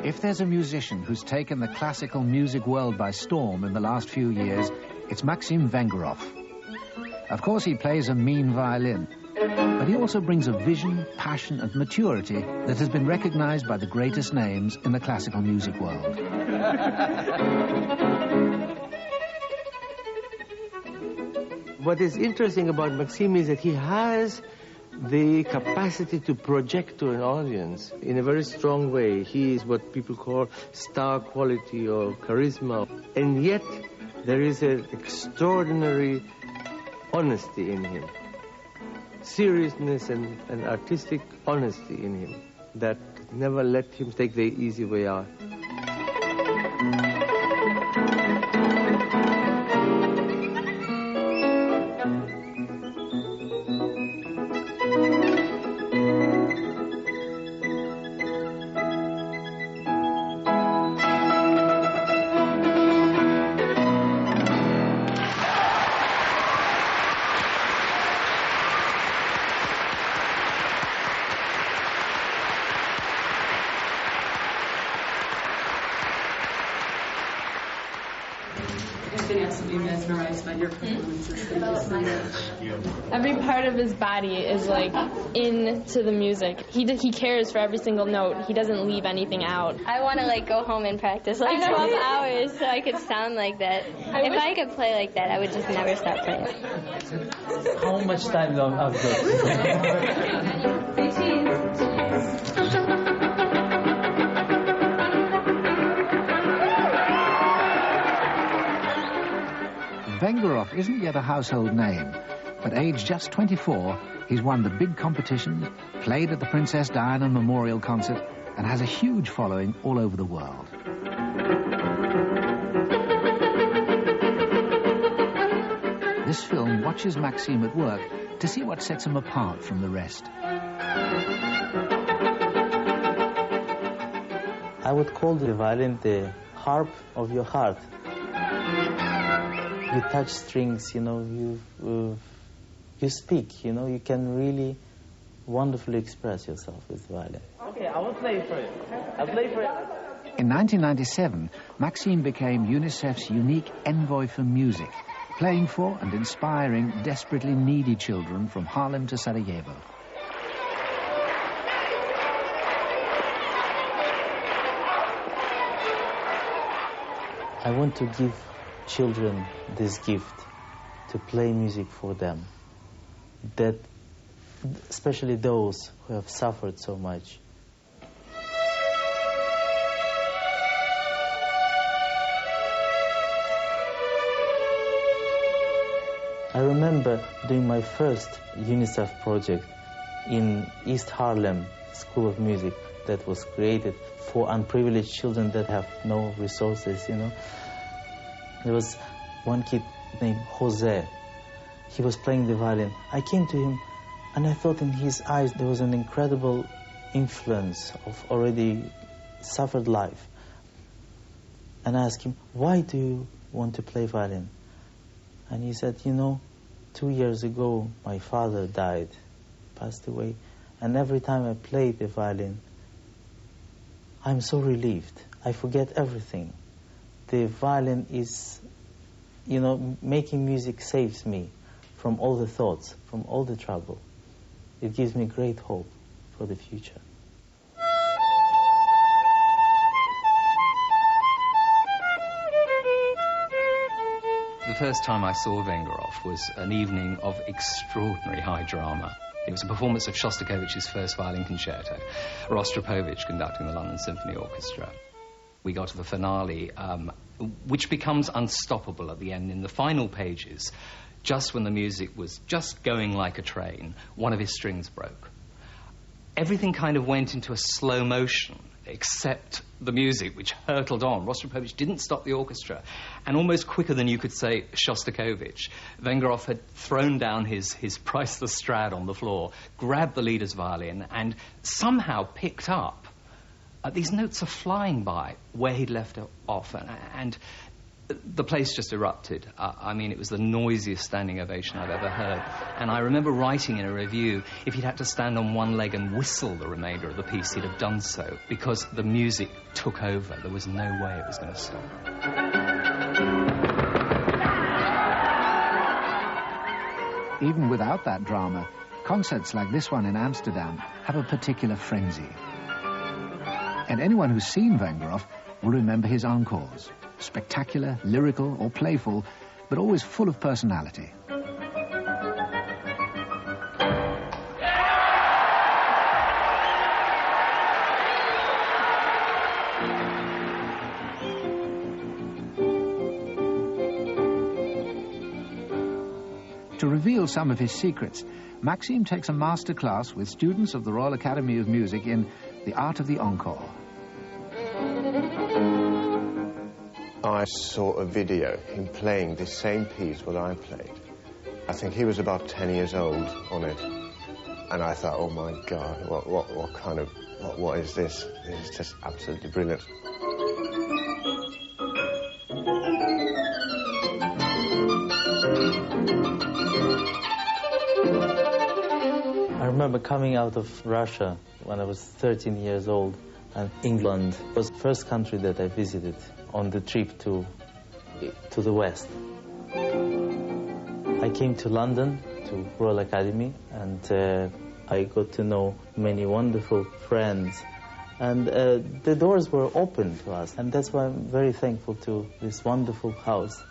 If there's a musician who's taken the classical music world by storm in the last few years, it's Maxim Vengerov. Of course, he plays a mean violin, but he also brings a vision, passion, and maturity that has been recognized by the greatest names in the classical music world. What is interesting about Maxim is that he has the capacity to project to an audience in a very strong way. He is what people call star quality or charisma. And yet, there is an extraordinary honesty in him. Seriousness and artistic honesty in him that never let him take the easy way out. I've been absolutely mesmerized by your performances. Thank you so much. Every part of his body is like into the music. He cares for every single note. He doesn't leave anything out. I want to like go home and practice like 12 hours so I could sound like that. If I could play like that, I would just never stop playing. How much time do I've got? Say cheese. Vengerov isn't yet a household name, but aged just 24, he's won the big competitions, played at the Princess Diana Memorial Concert, and has a huge following all over the world. This film watches Maxim at work to see what sets him apart from the rest. I would call the violin the harp of your heart. You touch strings, you know, you speak, you know, you can really wonderfully express yourself with the violin. Okay, I will play for you. I'll play for you. In 1997, Maxim became UNICEF's unique envoy for music, playing for and inspiring desperately needy children from Harlem to Sarajevo. I want to give children this gift to play music for them, that especially those who have suffered so much. I remember doing my first UNICEF project in East Harlem School of Music that was created for unprivileged children that have no resources, you know. There was one kid named Jose. He was playing the violin. I came to him and I thought in his eyes there was an incredible influence of already suffered life. And I asked him, why do you want to play violin? And he said, you know, 2 years ago my father died, passed away, and every time I play the violin, I'm so relieved. I forget everything. The violin is, you know, making music saves me from all the thoughts, from all the trouble. It gives me great hope for the future. The first time I saw Vengerov was an evening of extraordinary high drama. It was a performance of Shostakovich's first violin concerto, Rostropovich conducting the London Symphony Orchestra. We got to the finale, which becomes unstoppable at the end. In the final pages, just when the music was just going like a train, one of his strings broke. Everything kind of went into a slow motion. except the music, which hurtled on. Rostropovich didn't stop the orchestra. And almost quicker than you could say Shostakovich, Vengerov had thrown down his priceless Strad on the floor, grabbed the leader's violin, and somehow picked up. These notes are flying by where he'd left off, and the place just erupted. I mean, it was the noisiest standing ovation I've ever heard. And I remember writing in a review, if he'd had to stand on one leg and whistle the remainder of the piece, he'd have done so, because the music took over. There was no way it was going to stop. Even without that drama, concerts like this one in Amsterdam have a particular frenzy. And anyone who's seen Vengerov will remember his encores. Spectacular, lyrical, or playful, but always full of personality. To reveal some of his secrets, Maxim takes a master class with students of the Royal Academy of Music in the art of the encore. I saw a video, him playing the same piece what I played. I think he was about 10 years old on it. And I thought, oh my God, what is this? This is just absolutely brilliant. I remember coming out of Russia when I was 13 years old, and England was the first country that I visited on the trip to the West. I came to London, to Royal Academy, and I got to know many wonderful friends. And the doors were open to us, and that's why I'm very thankful to this wonderful house.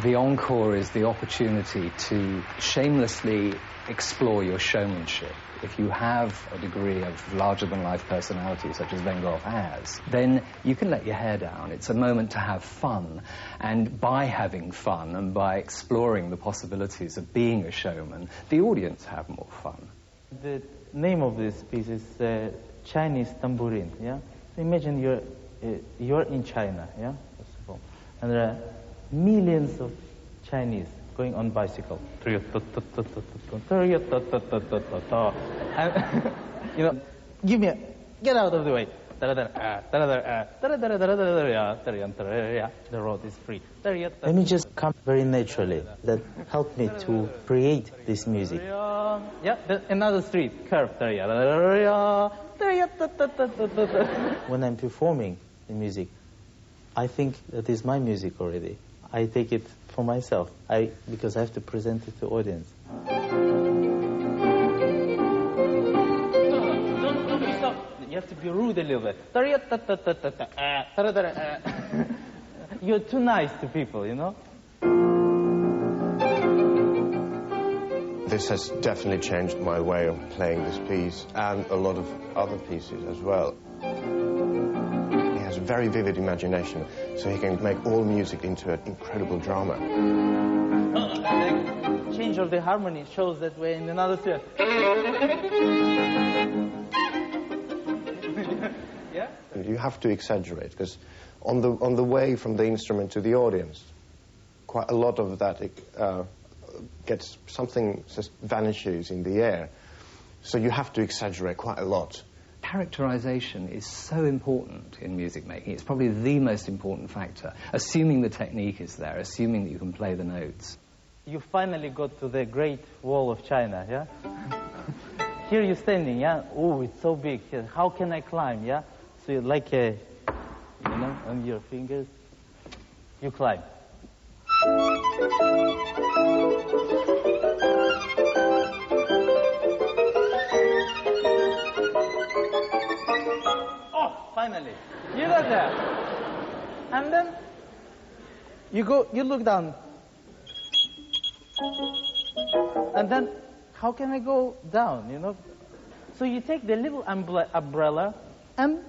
The encore is the opportunity to shamelessly explore your showmanship. If you have a degree of larger-than-life personality, such as Vengerov has, then you can let your hair down. It's a moment to have fun. And by having fun and by exploring the possibilities of being a showman, the audience have more fun. The name of this piece is Chinese tambourine, yeah? So imagine you're in China, yeah? First of all. And there are millions of Chinese going on bicycle. And, you know, get out of the way. The road is free. Let me just come very naturally. That helped me to create this music. Yeah, another street, curve. When I'm performing the music, I think that is my music already. I take it for myself, because I have to present it to the audience. Don't be soft. You have to be rude a little bit. You're too nice to people, you know? This has definitely changed my way of playing this piece, and a lot of other pieces as well. He has a very vivid imagination, so he can make all music into an incredible drama. The change of the harmony shows that we're in another sphere. Yeah? You have to exaggerate, because on the way from the instrument to the audience, quite a lot of that gets something just vanishes in the air. So you have to exaggerate quite a lot. Characterization is so important in music making. It's probably the most important factor. Assuming the technique is there, assuming that you can play the notes. You finally got to the Great Wall of China, yeah? Here you're standing, yeah? Oh, it's so big. How can I climb, yeah? So you like you know, on your fingers, you climb. Finally, you got there. And then you look down. And then, how can I go down, you know? So you take the little umbrella and...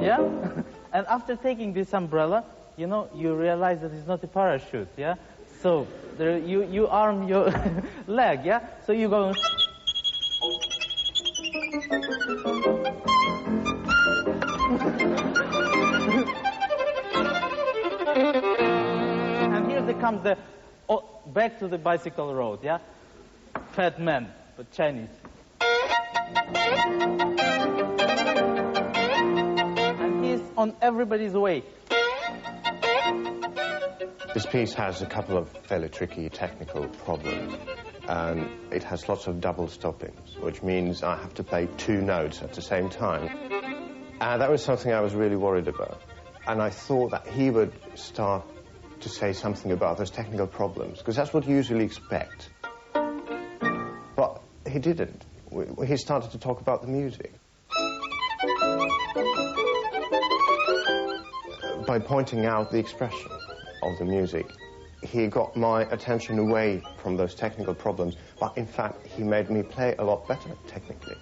Yeah? And after taking this umbrella, you know, you realize that it's not a parachute, yeah? So there, you arm your leg, yeah? So you go... And here comes the... back to the bicycle road, yeah? Fat man, but Chinese. And he's on everybody's way. This piece has a couple of fairly tricky technical problems, and it has lots of double stoppings, which means I have to play 2 notes at the same time. And that was something I was really worried about. And I thought that he would start to say something about those technical problems, because that's what you usually expect. But he didn't. He started to talk about the music. By pointing out the expression of the music, he got my attention away from those technical problems, but in fact he made me play a lot better technically.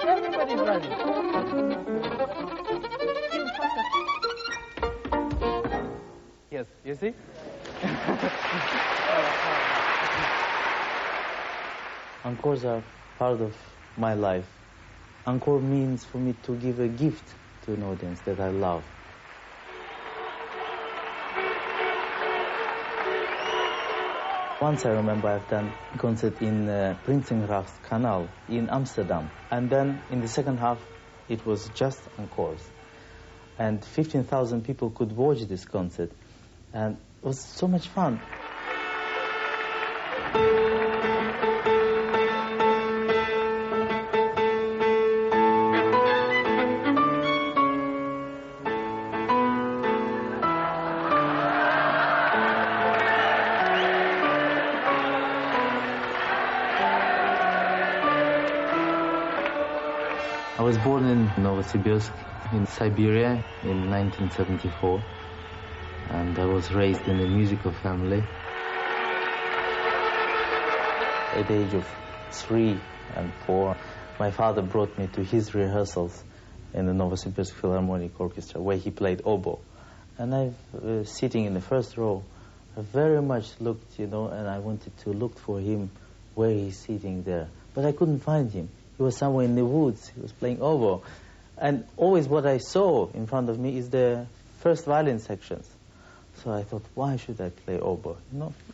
Everybody's running. Yes, you see? Encores are part of my life. Encore means for me to give a gift to an audience that I love. Once I remember I've done a concert in Prinsengracht's Canal in Amsterdam. And then in the second half, it was just encores. And 15,000 people could watch this concert. And it was so much fun. I was born in Novosibirsk, in Siberia, in 1974, and I was raised in a musical family. At the age of 3 and 4, my father brought me to his rehearsals in the Novosibirsk Philharmonic Orchestra, where he played oboe. And I was sitting in the first row. I very much looked, and I wanted to look for him where he's sitting there. But I couldn't find him. He was somewhere in the woods. He was playing oboe. And always what I saw in front of me is the first violin sections. So I thought, why should I play oboe?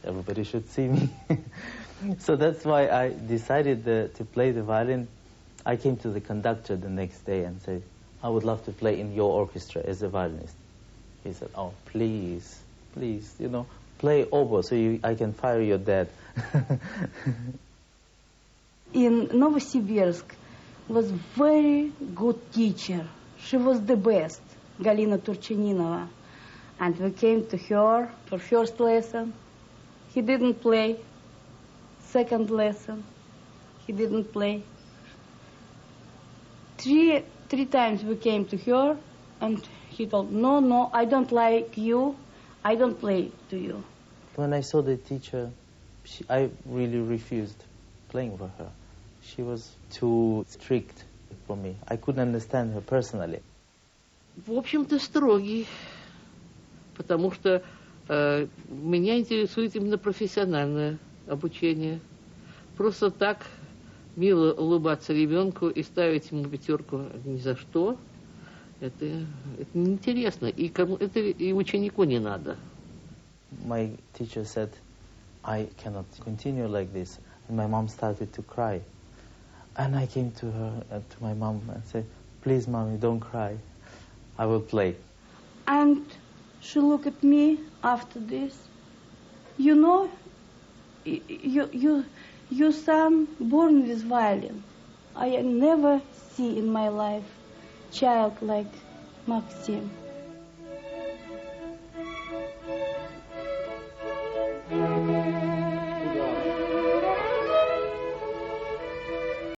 Everybody should see me. So that's why I decided to play the violin. I came to the conductor the next day and said, I would love to play in your orchestra as a violinist. He said, oh, please, play oboe so I can fire your dad. In Novosibirsk was very good teacher. She was the best, Galina Turchaninova. And we came to her for first lesson. He didn't play. Second lesson, he didn't play. Three times we came to her, and he told, no, I don't like you. I don't play to you. When I saw the teacher, I really refused playing for her. She was too strict for me. I couldn't understand her personally. В общем-то, строгий, потому что меня интересует именно профессиональное обучение. Просто так мило улыбаться ребенку и ставить ему 5 ни за что, это неинтересно. И это и ученику не надо. My teacher said, I cannot continue like this. And my mom started to cry. And I came to her, to my mom, and said, please, mommy, don't cry. I will play. And she looked at me after this. Your son born with violin. I never see in my life child like Maxim.